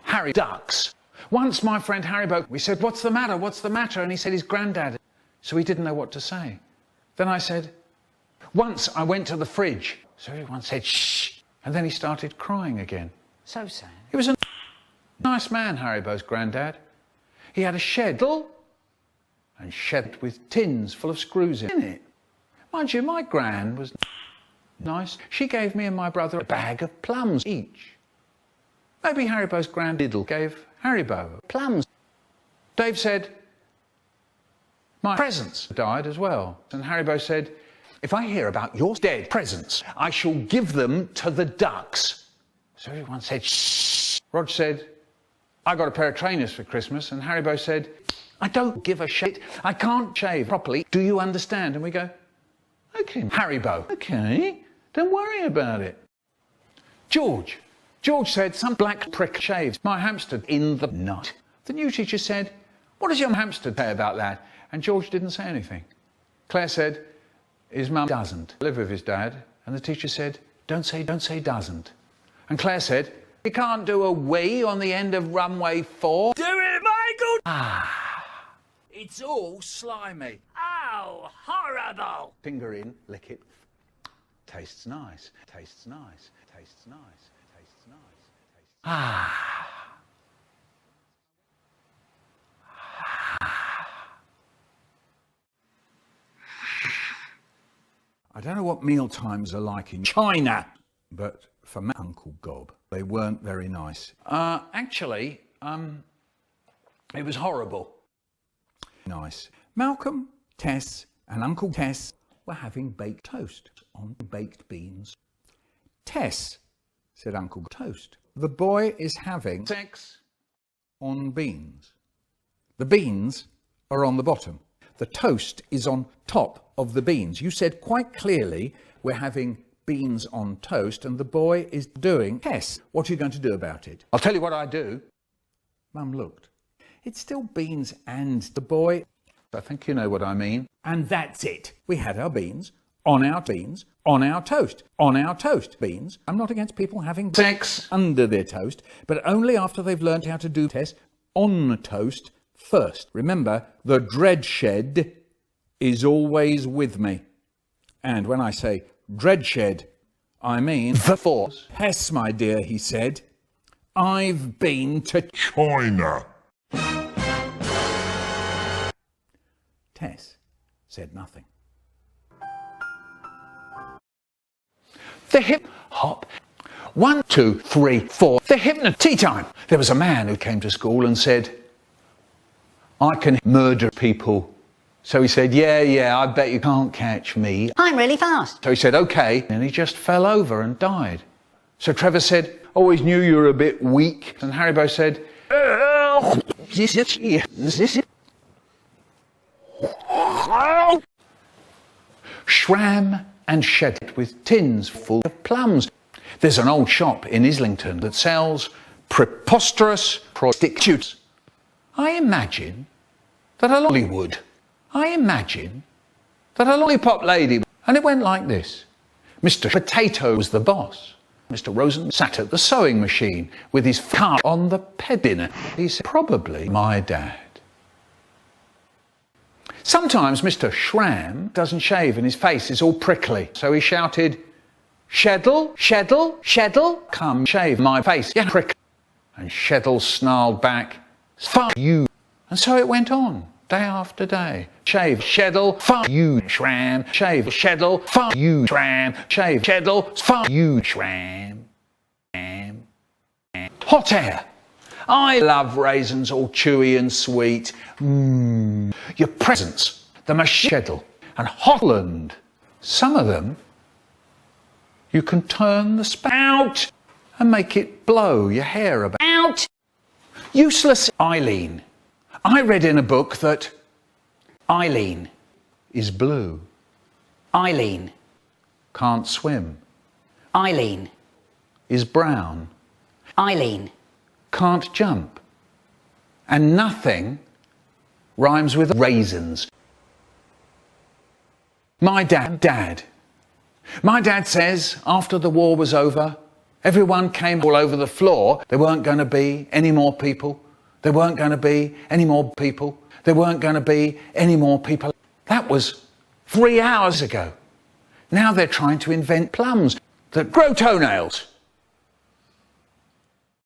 Harry ducks. Once my friend Haribo, we said, "What's the matter? What's the matter?" And he said his granddad. So he didn't know what to say. Then I said, "Once I went to the fridge." So everyone said, "Shh." And then he started crying again. So sad. He was a nice man, Haribo's granddad. He had a shed, and shed with tins full of screws in it. Mind you, my gran was nice. She gave me and my brother a bag of plums each. Maybe Haribo's grandiddle gave Haribo plums. Dave said, "My presents died as well." And Haribo said, "If I hear about your dead presents, I shall give them to the ducks." So everyone said, "Shh." Rog said, "I got a pair of trainers for Christmas." And Haribo said, "I don't give a shit. I can't shave properly. Do you understand?" And we go, "Okay, Haribo. Okay, don't worry about it." George said, "Some black prick shaves my hamster in the nut." The new teacher said, "What does your hamster say about that?" And George didn't say anything. Claire said, "His mum doesn't live with his dad." And the teacher said, don't say doesn't." And Claire said, "You can't do a wee on the end of runway 4. Do it, Michael! Ah. It's all slimy. Oh, horrible! Finger in, lick it. Tastes nice, tastes nice, tastes nice, tastes nice. Ah. I don't know what meal times are like in China, but for Uncle Gob, they weren't very nice. Actually, it was horrible. Nice. Malcolm, Tess, and Uncle Tess were having baked toast on baked beans. "Tess," said Uncle Toast, "the boy is having sex on beans. The beans are on the bottom. The toast is on top of the beans. You said quite clearly we're having beans on toast and the boy is doing Tess. What are you going to do about it?" "I'll tell you what I do." Mum looked. "It's still beans and the boy." "I think you know what I mean." "And that's it. We had our beans on our toast, on our toast. Beans. I'm not against people having sex under their toast, but only after they've learnt how to do Tess on toast first. Remember, the dread shed is always with me." And when I say dread shed, I mean the force. "Tess, my dear," he said, "I've been to China." Tess said nothing. The hip hop. 1, 2, 3, 4. The hypno tea time. There was a man who came to school and said, "I can murder people." So he said, yeah, I bet you can't catch me. I'm really fast. So he said, "Okay." And he just fell over and died. So Trevor said, "Always knew you were a bit weak." And Haribo said, Shram and shed with tins full of plums. There's an old shop in Islington that sells preposterous prostitutes. I imagine that a lollipop lady, and it went like this. Mr. Potato was the boss. Mr. Rosen sat at the sewing machine with his car on the pedina. He said, "Probably my dad." Sometimes Mr. Shram doesn't shave and his face is all prickly. So he shouted, "Sheddle, Sheddle, Sheddle, come shave my face, yeah, prick." And Sheddle snarled back, "Fuck you." And so it went on, day after day. Shave, Sheddle, fuck you, Shram. Shave, Sheddle, fuck you, Shram. Shave, Sheddle, fuck you, Shram. Hot air. I love raisins all chewy and sweet. Your presents, the Sheddle and Holland. Some of them, you can turn the spout and make it blow your hair about. Useless Eileen. I read in a book that Eileen is blue. Eileen can't swim. Eileen is brown. Eileen can't jump. And nothing rhymes with raisins. My dad says after the war was over, Everyone came all over the floor. There weren't going to be any more people. There weren't going to be any more people. There weren't going to be any more people. That was 3 hours ago. Now they're trying to invent plums that grow toenails.